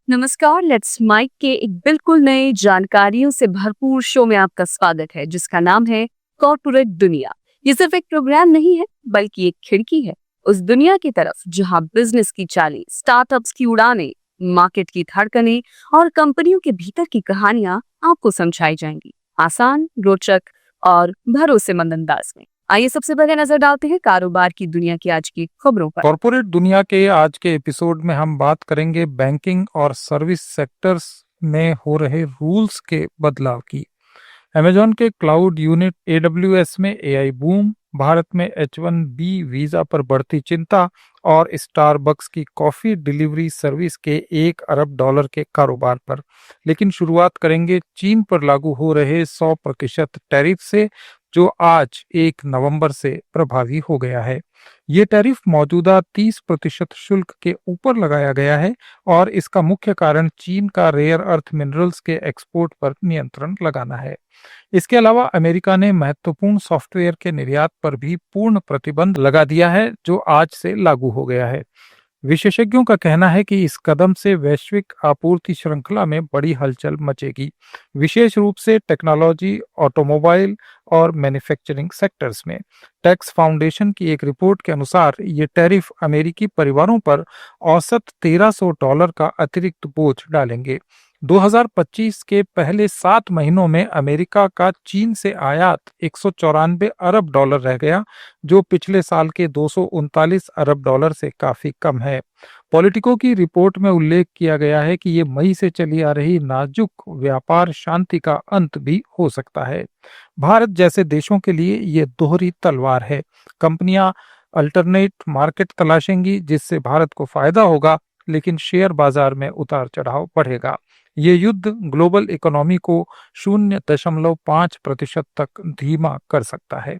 नमस्कार, let's mic के एक बिल्कुल नए जानकारियों से भरपूर शो में आपका स्वागत है जिसका नाम है कॉर्पोरेट दुनिया। ये सिर्फ एक प्रोग्राम नहीं है बल्कि एक खिड़की है उस दुनिया की तरफ जहां बिजनेस की चालें, स्टार्टअप्स की उड़ानें, मार्केट की धड़कनें और कंपनियों के भीतर की कहानियां आपको समझाई जाएंगी आसान, रोचक और भरोसेमंद अंदाज में। आइए सबसे पहले नजर डालते हैं कारोबार की दुनिया की आज की खबरों पर। कॉरपोरेट दुनिया के आज के एपिसोड में हम बात करेंगे बैंकिंग और सर्विस सेक्टर्स में हो रहे रूल्स के बदलाव की। अमेजॉन के क्लाउड यूनिट AWS में AI बूम, भारत में H1B वीजा पर बढ़ती चिंता और स्टारबक्स की कॉफी डिलीवरी सर्विस के $1 अरब के कारोबार पर। लेकिन शुरुआत करेंगे चीन पर लागू हो रहे 100% टैरिफ से, जो आज 1 नवंबर से प्रभावी हो गया है। ये टैरिफ मौजूदा 30% शुल्क के ऊपर लगाया गया है और इसका मुख्य कारण चीन का रेयर अर्थ मिनरल्स के एक्सपोर्ट पर नियंत्रण लगाना है। इसके अलावा अमेरिका ने महत्वपूर्ण सॉफ्टवेयर के निर्यात पर भी पूर्ण प्रतिबंध लगा दिया है, जो आज से लागू हो गया है। विशेषज्ञों का कहना है कि इस कदम से वैश्विक आपूर्ति श्रृंखला में बड़ी हलचल मचेगी, विशेष रूप से टेक्नोलॉजी, ऑटोमोबाइल और मैन्युफैक्चरिंग सेक्टर्स में। टैक्स फाउंडेशन की एक रिपोर्ट के अनुसार ये टैरिफ अमेरिकी परिवारों पर औसत $1300 का अतिरिक्त बोझ डालेंगे। 2025 के पहले 7 महीनों में अमेरिका का चीन से आयात $194 अरब रह गया, जो पिछले साल के $239 अरब से काफी कम है। पॉलिटिको की रिपोर्ट में उल्लेख किया गया है कि ये मई से चली आ रही नाजुक व्यापार शांति का अंत भी हो सकता है। भारत जैसे देशों के लिए ये दोहरी तलवार है। कंपनियां अल्टरनेट मार्केट तलाशेंगी जिससे भारत को फायदा होगा, लेकिन शेयर बाजार में उतार चढ़ाव बढ़ेगा। ये युद्ध ग्लोबल इकोनॉमी को 0.5% तक धीमा कर सकता है।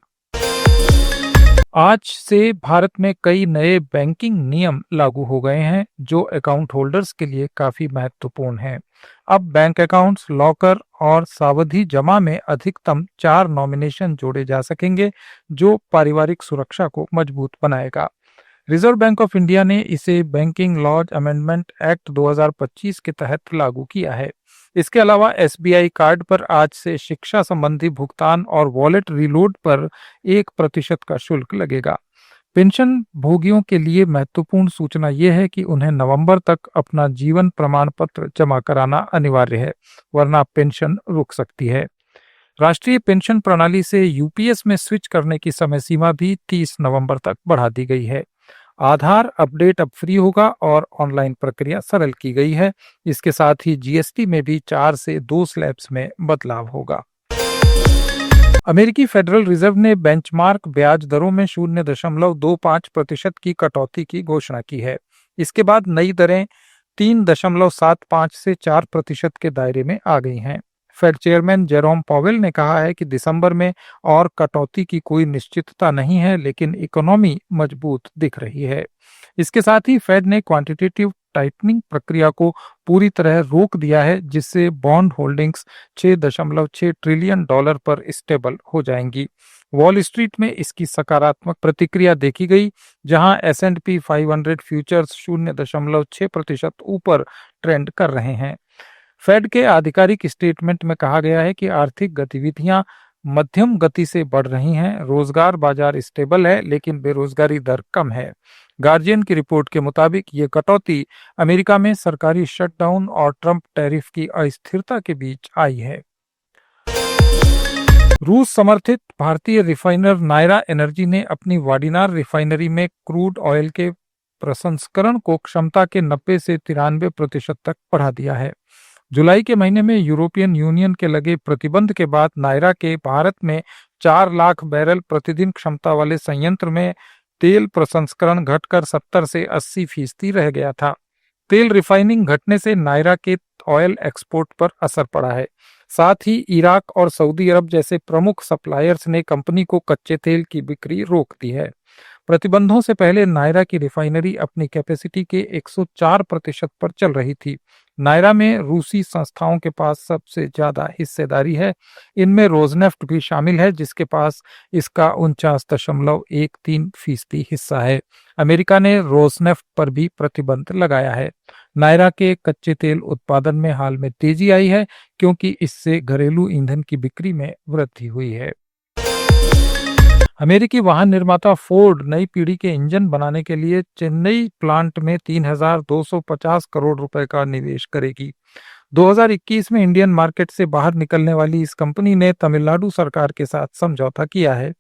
आज से भारत में कई नए बैंकिंग नियम लागू हो गए हैं, जो अकाउंट होल्डर्स के लिए काफी महत्वपूर्ण हैं। अब बैंक अकाउंट्स, लॉकर और सावधि जमा में अधिकतम 4 नॉमिनेशन जोड़े जा सकेंगे, जो पारिवारिक सुरक्षा को मजबूत बनाएगा। रिजर्व बैंक ऑफ इंडिया ने इसे बैंकिंग लॉज अमेंडमेंट एक्ट 2025 के तहत लागू किया है। इसके अलावा SBI कार्ड पर आज से शिक्षा संबंधी भुगतान और वॉलेट रीलोड पर 1% का शुल्क लगेगा। पेंशन भोगियों के लिए महत्वपूर्ण सूचना यह है कि उन्हें नवंबर तक अपना जीवन प्रमाण पत्र जमा कराना अनिवार्य है, वरना पेंशन रुक सकती है। राष्ट्रीय पेंशन प्रणाली से UPS में स्विच करने की समय सीमा भी 30 नवंबर तक बढ़ा दी गई है। आधार अपडेट अब फ्री होगा और ऑनलाइन प्रक्रिया सरल की गई है। इसके साथ ही GST में भी 4 से 2 स्लैब्स में बदलाव होगा। अमेरिकी फेडरल रिजर्व ने बेंचमार्क ब्याज दरों में 0.25% की कटौती की घोषणा की है। इसके बाद नई दरें 3.75 से 4% के दायरे में आ गई हैं। फेड चेयरमैन जेरोम पॉवेल ने कहा है कि दिसंबर में और कटौती की कोई निश्चितता नहीं है, लेकिन इकोनॉमी मजबूत दिख रही है। इसके साथ ही फेड ने क्वांटिटेटिव टाइटनिंग प्रक्रिया को पूरी तरह रोक दिया है, जिससे बॉन्ड होल्डिंग्स $6.6 ट्रिलियन पर स्टेबल हो जाएंगी। वॉल स्ट्रीट में इसकी सकारात्मक प्रतिक्रिया देखी गई, जहां S&P 500 फ्यूचर्स 0.6% ऊपर ट्रेंड कर रहे हैं। फेड के आधिकारिक स्टेटमेंट में कहा गया है कि आर्थिक गतिविधियां मध्यम गति से बढ़ रही हैं, रोजगार बाजार स्टेबल है, लेकिन बेरोजगारी दर कम है। गार्जियन की रिपोर्ट के मुताबिक ये कटौती अमेरिका में सरकारी शटडाउन और ट्रंप टैरिफ की अस्थिरता के बीच आई है। रूस समर्थित भारतीय रिफाइनर नायरा एनर्जी ने अपनी वाडिनार रिफाइनरी में क्रूड ऑयल के प्रसंस्करण को क्षमता के 90 से 93% तक बढ़ा दिया है। जुलाई के महीने में यूरोपियन यूनियन के लगे प्रतिबंध के बाद नायरा के भारत में 4 लाख बैरल प्रतिदिन क्षमता वाले संयंत्र में तेल प्रसंस्करण घटकर 70 से 80% रह गया था। तेल रिफाइनिंग घटने से नायरा के ऑयल एक्सपोर्ट पर असर पड़ा है। साथ ही इराक और सऊदी अरब जैसे प्रमुख सप्लायर्स ने कंपनी को कच्चे तेल की बिक्री रोक दी है। प्रतिबंधों से पहले नायरा की रिफाइनरी अपनी कैपेसिटी के 104% पर चल रही थी। नायरा में रूसी संस्थाओं के पास सबसे ज्यादा हिस्सेदारी है। इनमें रोजनेफ्ट भी शामिल है, जिसके पास इसका 49.13% हिस्सा है। अमेरिका ने रोजनेफ्ट पर भी प्रतिबंध लगाया है। नायरा के कच्चे तेल उत्पादन में हाल में तेजी आई है, क्योंकि इससे घरेलू ईंधन की बिक्री में वृद्धि हुई है। अमेरिकी वाहन निर्माता फोर्ड नई पीढ़ी के इंजन बनाने के लिए चेन्नई प्लांट में 3,250 करोड़ रुपए का निवेश करेगी। 2021 में इंडियन मार्केट से बाहर निकलने वाली इस कंपनी ने तमिलनाडु सरकार के साथ समझौता किया है।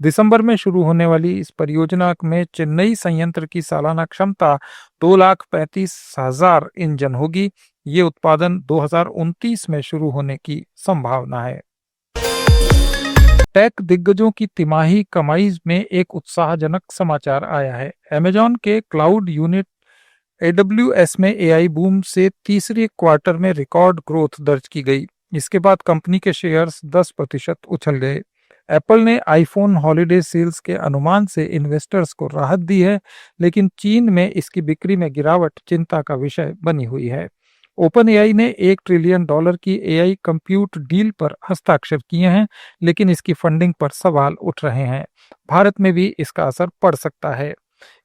दिसंबर में शुरू होने वाली इस परियोजना में चेन्नई संयंत्र की सालाना क्षमता 2,35,000 इंजन होगी। ये उत्पादन 2029 में शुरू होने की संभावना है। टेक दिग्गजों की तिमाही कमाई में एक उत्साहजनक समाचार आया है। अमेजॉन के क्लाउड यूनिट AWS में AI बूम से तीसरे क्वार्टर में रिकॉर्ड ग्रोथ दर्ज की गई। इसके बाद कंपनी के शेयर्स 10% उछल गए। एप्पल ने आईफोन हॉलिडे सेल्स के अनुमान से इन्वेस्टर्स को राहत दी है, लेकिन चीन में इसकी बिक्री में गिरावट चिंता का विषय बनी हुई है। ओपन AI ने $1 ट्रिलियन की AI कंप्यूट डील पर हस्ताक्षर किए हैं, लेकिन इसकी फंडिंग पर सवाल उठ रहे हैं। भारत में भी इसका असर पड़ सकता है।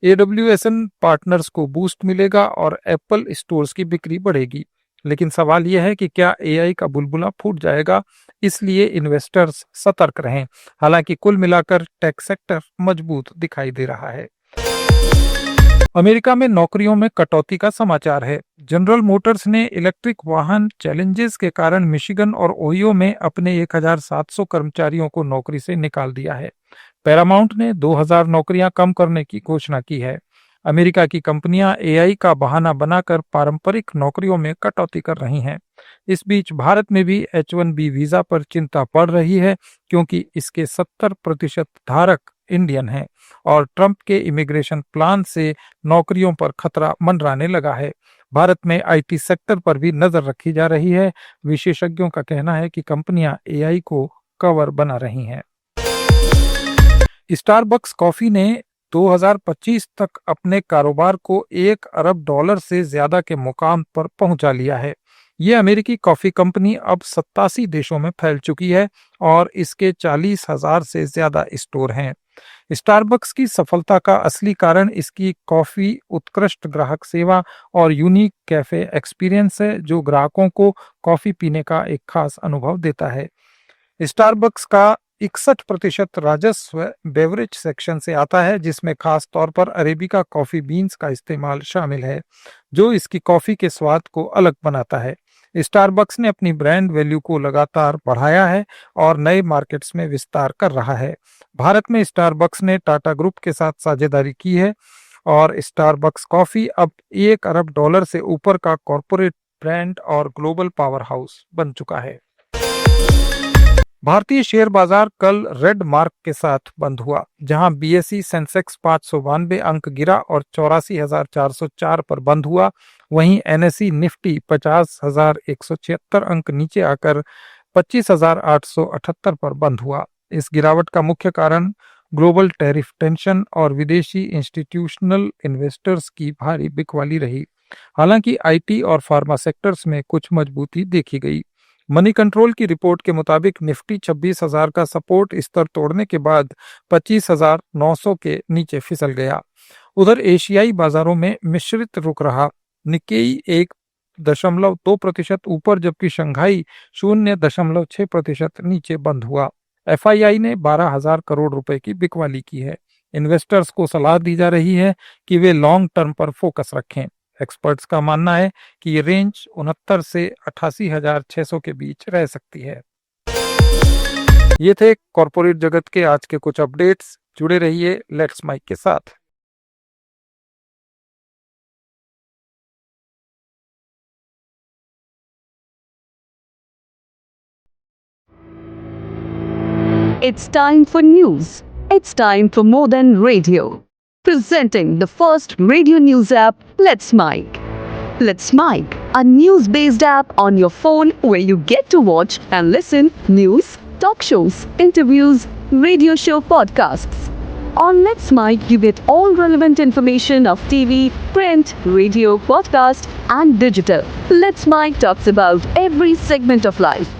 AWS पार्टनर्स को बूस्ट मिलेगा और एप्पल स्टोर्स की बिक्री बढ़ेगी, लेकिन सवाल यह है कि क्या AI का बुलबुला फूट जाएगा, इसलिए इन्वेस्टर्स सतर्क रहें। हालांकि कुल मिलाकर टेक सेक्टर मजबूत दिखाई दे रहा है। अमेरिका में नौकरियों में कटौती का समाचार है। जनरल मोटर्स ने इलेक्ट्रिक वाहन चैलेंजेस के कारण मिशिगन और ओहियो में अपने 1,700 कर्मचारियों को नौकरी से निकाल दिया है। पैरामाउंट ने 2,000 नौकरियां कम करने की घोषणा की है। अमेरिका की कंपनियां AI का बहाना बनाकर पारंपरिक नौकरियों में कटौती कर रही हैं। इस बीच भारत में भी H-1B वीजा पर चिंता बढ़ रही है, क्योंकि इसके 70% धारक इंडियन हैं और ट्रंप के इमिग्रेशन प्लान से नौकरियों पर खतरा मंडराने लगा है। भारत में IT सेक्टर पर भी नजर रखी जा रही है। विशेषज्ञों का कहना है कि कंपनियां AI को कवर बना रही हैं। स्टारबक्स कॉफी ने 2025 तक अपने कारोबार को $1 अरब से ज्यादा के मुकाम पर पहुंचा लिया है। ये अमेरिकी कॉफी कंपनी अब 87 देशों में फैल चुकी है और इसके 40,000 से ज्यादा स्टोर हैं। स्टारबक्स की सफलता का असली कारण इसकी कॉफी उत्कृष्ट ग्राहक सेवा और यूनिक कैफे एक्सपीरियंस है, जो ग्राहकों को कॉफी पीने का एक खास अनुभव देता है। स्टारबक्स का 61% राजस्व बेवरेज सेक्शन से आता है, जिसमें खास तौर पर अरेबिका कॉफी बीन्स का इस्तेमाल शामिल है, जो इसकी कॉफी के स्वाद को अलग बनाता है। स्टारबक्स ने अपनी ब्रांड वैल्यू को लगातार बढ़ाया है और नए मार्केट्स में विस्तार कर रहा है। भारत में स्टारबक्स ने टाटा ग्रुप के साथ साझेदारी की है और स्टारबक्स कॉफी अब $1 अरब से ऊपर का कॉर्पोरेट ब्रांड और ग्लोबल पावर हाउस बन चुका है। भारतीय शेयर बाजार कल रेड मार्क के साथ बंद हुआ, जहां BSE सेंसेक्स 592 अंक गिरा और 84,404 पर बंद हुआ। वहीं NSE निफ्टी 50,176 अंक नीचे आकर 25,878 पर बंद हुआ। इस गिरावट का मुख्य कारण ग्लोबल टैरिफ टेंशन और विदेशी इंस्टीट्यूशनल इन्वेस्टर्स की भारी बिकवाली रही। हालांकि IT और फार्मा सेक्टर्स में कुछ मजबूती देखी गई। मनी कंट्रोल की रिपोर्ट के मुताबिक निफ्टी 26,000 का सपोर्ट स्तर तोड़ने के बाद 25,900 के नीचे फिसल गया। उधर एशियाई बाजारों में मिश्रित रुख रहा। निक्केई 1.2% ऊपर, जबकि शंघाई 0.6% नीचे बंद हुआ। FII ने 12,000 करोड़ रुपए की बिकवाली की है। इन्वेस्टर्स को सलाह दी जा रही है कि वे लॉन्ग टर्म पर फोकस रखें। एक्सपर्ट्स का मानना है कि ये रेंज 69 से 88,600 के बीच रह सकती है। ये थे कॉर्पोरेट जगत के आज के कुछ अपडेट्स। जुड़े रहिए लेट्स माइक के साथ। It's time for news. It's time for more than radio. Presenting the first radio news app, Let's Mic. Let's Mic, a news-based app on your phone where you get to watch and listen news, talk shows, interviews, radio show podcasts. On Let's Mike, you get all relevant information of TV, print, radio, podcast, and digital. Let's Mike talks about every segment of life